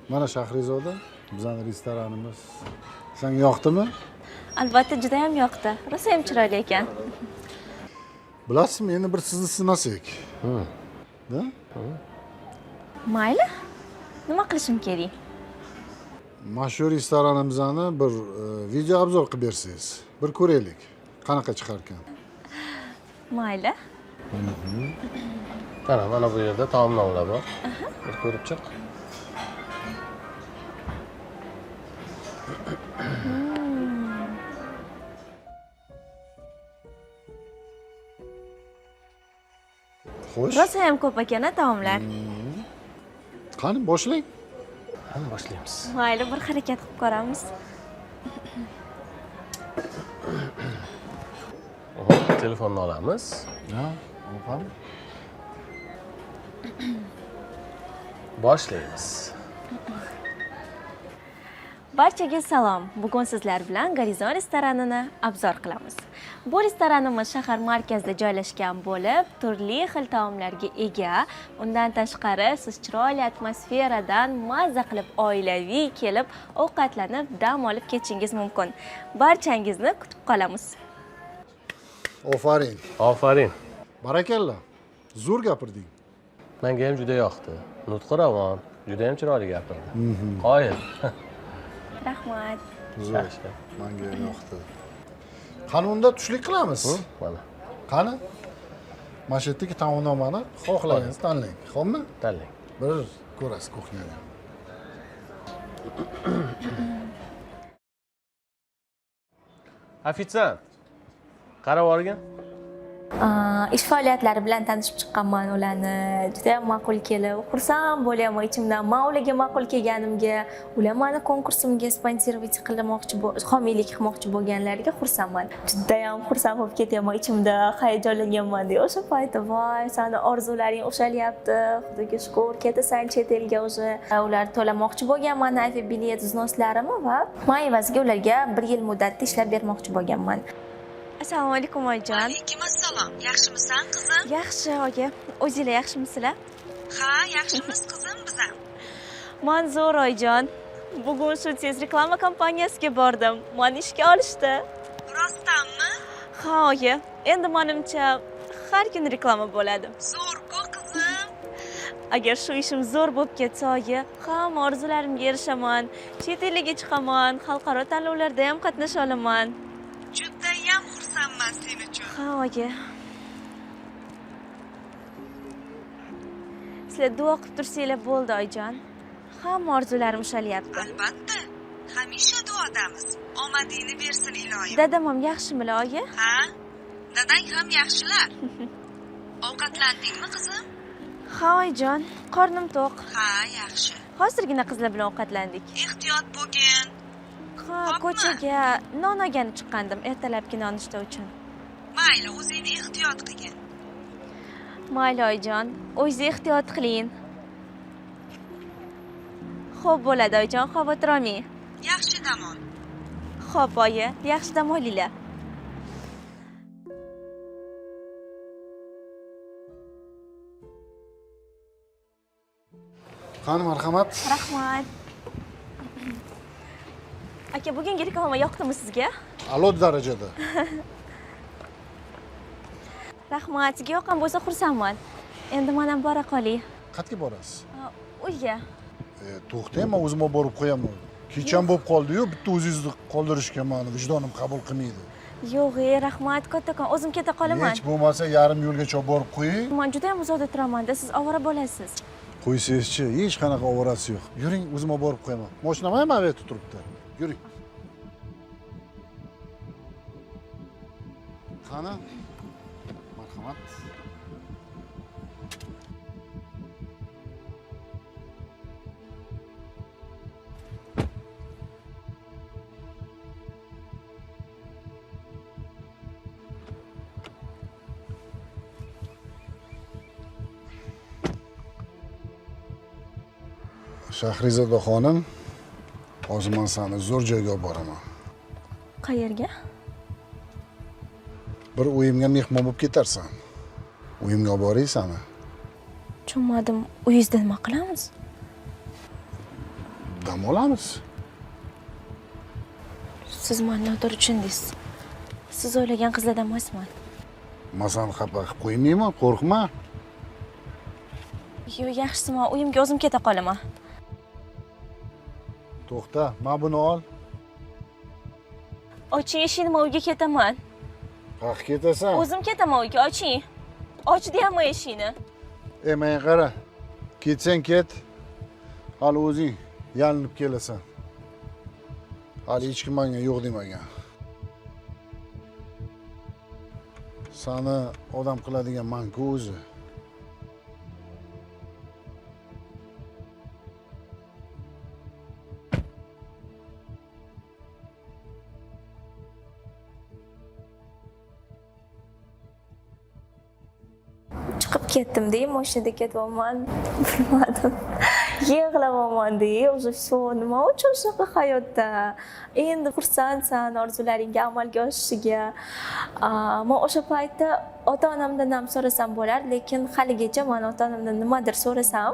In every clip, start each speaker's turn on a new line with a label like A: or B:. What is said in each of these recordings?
A: Mana Shahrizoda, bizning restoranimiz. Senga yoqdimi?
B: Albatta juda ham yoqdi. Rosa ham chiroyli ekan.
A: Bilasizmi, endi bir sizni sinasak. Da?
B: Mayli. Nima qilishim kerak?
A: Mashhur restoranimizni bir video obzor qilib bersangiz, bir ko'raylik. Qanaqa chiqar ekan?
B: Mayli.
C: Mana bu yerda taomnomlar bor. Bir ko'rib chiq.
A: Xo'sh.
B: Rosa ham ko'p ekan taomlar.
A: Qani boshlang.
C: Qani boshlaymiz.
B: Mayli, bir harakat qilib ko'ramiz.
C: Telefonni olamiz.
A: Ha, o'qam.
C: Boshlaymiz.
B: Barchaga salom. Bugun sizlar bilan Gorizon restoranini obzor qilamiz. Bu restoranimiz shahar markazida joylashgan bo'lib, turli xil taomlarga ega. Undan tashqari, siz chiroyli atmosferadan mazza qilib oilaviy kelib, ovqatlanib, dam olib ketishingiz mumkin. Barchangizni kutib qolamiz.
A: Ofarin.
C: Ofarin.
A: Barakalla. Zo'r gapirding.
C: Menga ham juda yoqdi. Nutqi ravon, juda ham chiroyli gapirdi. Qoyil.
B: Rahmat.
A: Zo'r. Menga yoqdi. Qani unda tushlik qilamiz.
C: Mana.
A: Qani? Mana shu yerdagi taomnomani xohlagangiz tanlang. Xo'pmi?
C: Tanlang.
A: Bir ko'rasiz kuxnyani.
C: Ofitsiant. Qarab o'rgin.
B: Ish faoliyatlari bilan tanishib chiqqanman ularni. Juda ham ma'qul kelib, xursand bo'laman ichimdan. Men ularga ma'qul kelganimga, ular meni konkursimga sponsorovat qilmoqchi, homiylik qilmoqchi bo'lganlariga xursandman. Juda ham xursand bo'lib ketaman ichimda, hayajonlanganman deb. O'sha paytda voy, seni orzularing ushalyapti. Xudoga shukr, ketasan chet elga o'sha. Ular to'lamoqchi bo'lgan meni aviabilet vznoslarimni va men evaziga ularga 1 yil muddatda ishlab bermoqchi bo'lganman. Assalomu alaykum oyijon.
D: Alaykum assalom. Yaxshimisan qizim?
B: Yaxshi, oyi. O'zinglar yaxshimisizlar?
D: Ha, yaxshimiz qizim biz ham.
B: Manzur oyijon. Bugun Sutsiz reklama kompaniyasiga bordim. Meni ishga olishdi.
D: Rostdanmi?
B: Ha, oyi. Endi menimcha har kuni reklama bo'ladi.
D: Zo'r-ku qizim.
B: Agar shu ishim zo'r bo'lib ketsa, oyi, hamma orzularimga erishaman. Chet elga chiqaman, xalqaro tanlovlarda ham qatnasha olaman.
D: Judayam xursandman sen uchun.
B: Ha, oyi. Sizlar duo qilib tursanglar bo'ldi, oyijon. Hamma orzularim ushalyapti.
D: Albatta. Hamisha duodamiz. Omadingni bersin iloyim.
B: Dadam ham yaxshimilar, oyi?
D: Ha? Dadang ham yaxshilar. Ovqatlandingmi qizim?
B: Ha, oyijon. Qornim to'q.
D: Ha, yaxshi.
B: Hozirgina qizlar bilan ovqatlandik.
D: Ehtiyot bo'lgin.
B: Ha, ko'chaga non olgani chiqqandim ertalabki nonushta uchun.
D: Mayli, o'zingni ehtiyot qilgin.
B: Mayli oyijon, o'zingiz ehtiyot qiling. Xo'p bo'ladi oyijon, xavotir olmang.
D: Yaxshi dam ol.
B: Xo'p oyi, yaxshi dam olinglar.
A: Qani marhamat.
B: Rahmat. Aka, bugungi reklama yoqdimi sizga?
A: A'lo darajada.
B: Rahmat, sizga yoqqan bo'lsa xursandman. Endi men ham bora qolay.
A: Qayerga borasiz?
B: Uyga.
A: To'xtang, men o'zim olib borib qo'yaman. Kecham bo'lib qoldi-yu, bitta o'zingizni qoldirishga meni vijdonim qabul qilmaydi.
B: Yo'q, rahmat, kattakon, o'zim keta qolaman.
A: Hech bo'lmasa yarim yo'lgacha olib borib qo'ying.
B: Men juda ham uzoqda turaman-da, siz ovora bo'lasiz.
A: Qo'ysangizchi, hech qanaqa ovorasi yo'q. Yuring, o'zim olib borib qo'yaman. Mashinam ham aviatda turibdi. Yuring. Qani? Marhamat. Shahrizoda xonim, hozir men seni zo'r joyga olib boraman.
B: Qayerga?
A: Bir uyimga mehmon bo'lib ketarsan. Uyimga olib boray seni.
B: Tushunmadim. Uyingizda nima qilamiz?
A: dam olamiz.
B: Siz meni noto'g'ri tushundingiz. Siz o'ylagan qizlardan emasman.
A: Men seni xafa qilib qo'ymayman, qo'rqma.
B: Yo'q, yaxshisi, men uyimga o'zim keta qolaman.
A: To'xta, men buni ol.
B: Oching eshikni, men uyga ketaman.
A: Qayerga ketasan?
B: O'zim ketaman uyga, oching. Och deyapman eshikni.
A: Menga qara. Ketsang ket. Hali o'zing yalinib kelasan. Hali hech kim menga yo'q demagan. Seni odam qiladigan men-ku o'zi.
B: Chiqib ketdim-da, mashinada ketyapman. Bilmadim. Yig'layapman-da, o'zi shu nima uchun shunaqa hayotda? Endi xursandsan, orzularingga amalga oshishiga. Men o'sha paytda ota-onamdan ham so'rasam bo'lar, lekin haligacha men ota-onamdan nimadir so'rasam,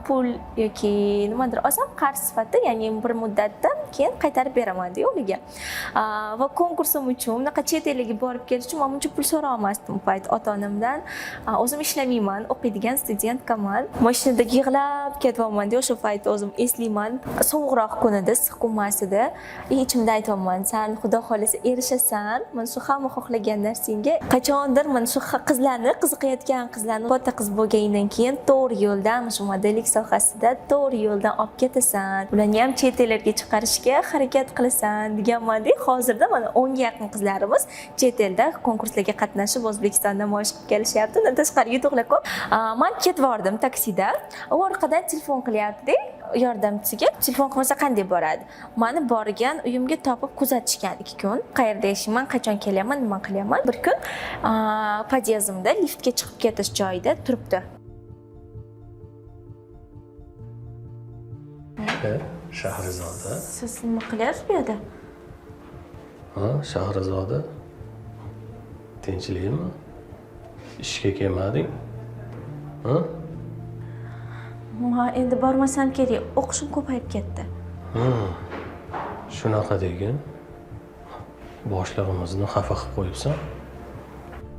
B: pul yoki nimadir olsam qarz sifatida, ya'ni bir muddatdan keyin qaytarib beraman-da ularga. Va konkursim uchun bunaqa chet elga borib kelish uchun men buncha pul so'ra olmasdim u payt ota-onamdan. O'zim ishlamayman, o'qiydigan studentkaman. Mashinada yig'lab ketyapman-da, o'sha payt o'zim eslayman. Sovuqroq kunida, issiq kunmasida ichimda aytyapman, sen xudo xolasa erishasan, men shu hamma xohlagan narsangga qachondir men shu qizlarni, qiziqayotgan qizlarni katta qiz bo'lgandan keyin to'g'ri yo'ldan, shu modellik sohasida to'g'ri yo'ldan olib ketasan. Ularni ham chet ellarga chiqarishga harakat qilasan deganman-da. Hozirda mana 10 ga yaqin qizlarimiz chet elda konkurslarga qatnashib O'zbekistonda namoyish qilib kelishyapti. Undan tashqari yutuqlar ko'p. Men ketib bordim taksida. U orqadan telefon qilyapti-da. Yordamchisiga telefon qilmasa qanday boradi? Meni borgan uyimga topib kuzatishgan 2 kun. Qayerda yashayman, qachon kelaman, nima qilaman. Bir kun podyezdimda liftga chiqib ketish joyida turibdi.
C: Shahrizoda.
B: Siz nima qilyapsiz bu yerda?
C: Ha, Shahrizoda. Tinchlikmi? Ishga kelmading? Ha?
B: Men endi bormasam kerak. O'qishim ko'payib ketdi.
C: Shunaqa degin. Boshlig'imizni xafa qilib qo'yibsan.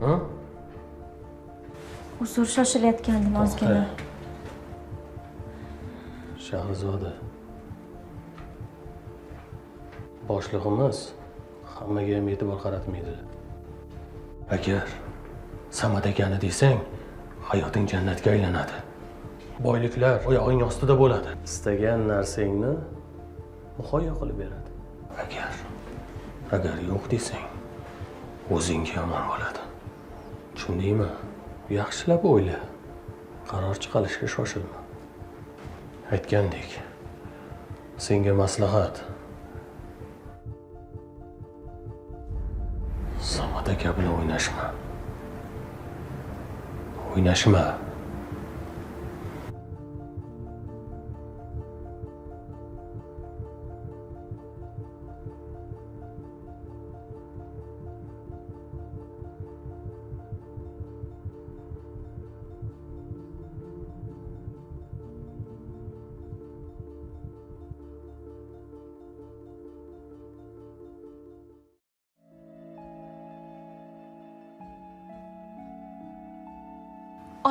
C: Ha?
B: Uzr, shoshilayotgandim ozgina.
C: Shahrizoda. Boshlig'imiz hammaga ham e'tibor qaratmaydi. Agar Samad ekani desang, hayoting jannatga aylanadi. Boyliklar oyog'ing ostida bo'ladi. Istagan narsangni muhayyo qilib beradi. Agar yo'q desang, o'zingga yomon bo'ladi. Tushundingmi? Yaxshilab o'yla. Qaror chiqarishga shoshilma. Aytgandek, senga maslahat. Samad aka bilan o'ynashma. O'ynashma.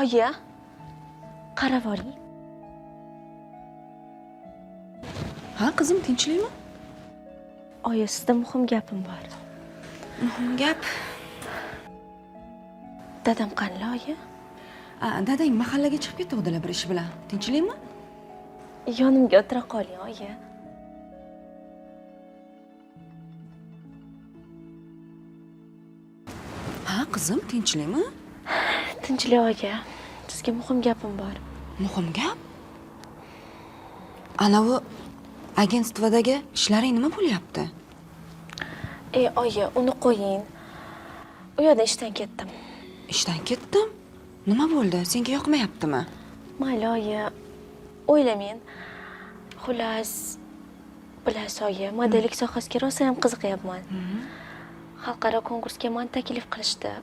B: Oyi, qarab oling.
E: Ha, qizim, tinchlikmi?
B: Oyi, sizda muhim gapim bor.
E: Muhim gap?
B: Dadam qanday, oyi?
E: Dadang mahallaga chiqib ketuvdilar bir ish bilan. Tinchlikmi?
B: Yonimga o'tira qoling, oyi.
E: Ha, qizim, tinchlikmi?
B: Tinchlik, oyi. Sizga muhim gapim bor.
E: Muhim gap? Anavi agentstvodagi ishlaring nima bo'lyapti?
B: Oyi, uni qo'ying. U yerda ishdan ketdim.
E: Ishdan ketdim? Nima bo'ldi? Senga yoqmayaptimi?
B: Mayli, oyi. O'ylamang. Xullas, bilasiz, oyi, modellik sohasiga rosa ham qiziqyapman. Xalqaro konkursga meni taklif qilishdi.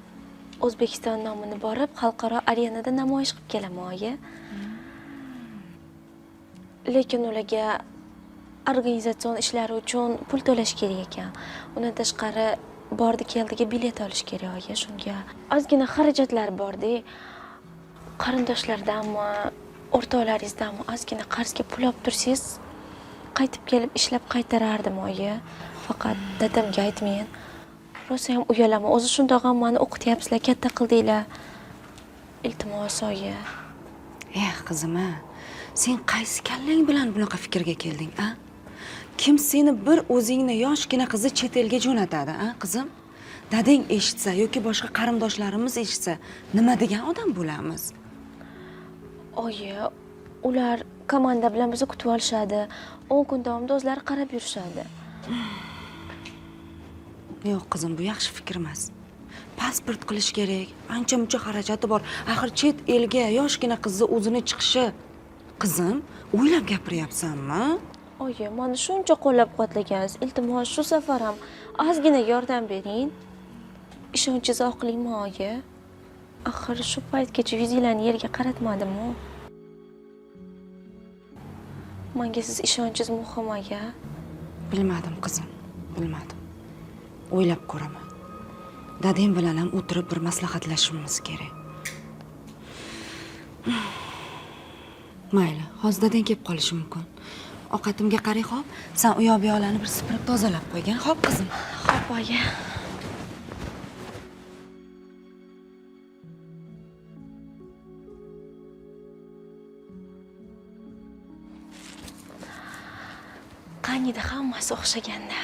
B: O'zbekiston nomini borib, xalqaro arenada namoyish qilib kelaman, oyi. Lekin ularga organizatsion ishlari uchun pul to'lash kerak ekan. Undan tashqari bordi keldiga bilet olish kerak oyi, shunga ozgina xarajatlar bor-da. Qarindoshlardanmi, o'rtoqlaringizdanmi ozgina qarzga pul olib tursangiz, qaytib kelib ishlab qaytarardim oyi. Faqat dadamga aytmang. Rosa ham uyalaman. O'zi shundoq ham meni o'qityapsizlar, katta qildinglar. Iltimos oyi.
E: Qizim-a, sen qaysi kallang bilan bunaqa fikrga kelding, a? Kim seni bir o'zingni yoshgina qizni chet elga jo'natadi, a, qizim? Dadang eshitsa yoki boshqa qarindoshlarimiz eshitsa, nima degan odam bo'lamiz?
B: Oyi, ular komanda bilan bizni kutib olishadi. 10 kun davomida o'zlari qarab yurishadi.
E: Yo'q, qizim, bu yaxshi fikr emas. Pasport qilish kerak, ancha-muncha xarajati bor. Axir chet elga yoshgina qizni o'zini chiqishi. Qizim, o'ylab gapiryapsanmi?
B: Oyi, meni shuncha qo'llab-quvvatlagansiz. Iltimos, shu safar ham ozgina yordam bering. Ishonchingizni oqlayman, oyi. Axir shu paytgacha yuzingizni yerga qaratmadim-ku. Menga siz ishonchingiz muhim, oyi.
E: Bilmadim, qizim, bilmadim. O'ylab ko'raman. Dadam bilan ham o'tirib bir maslahatlashishimiz kerak. Mayli, hozir dadang kelib qolishi mumkin. Ovqatimga qarang, xo'p? Sen u yoq bu yoqlarni bir sipirib tozalab qo'ygin, xo'p, qizim?
B: Xo'p, oyi. Qaniydi hammasi o'xshaganda.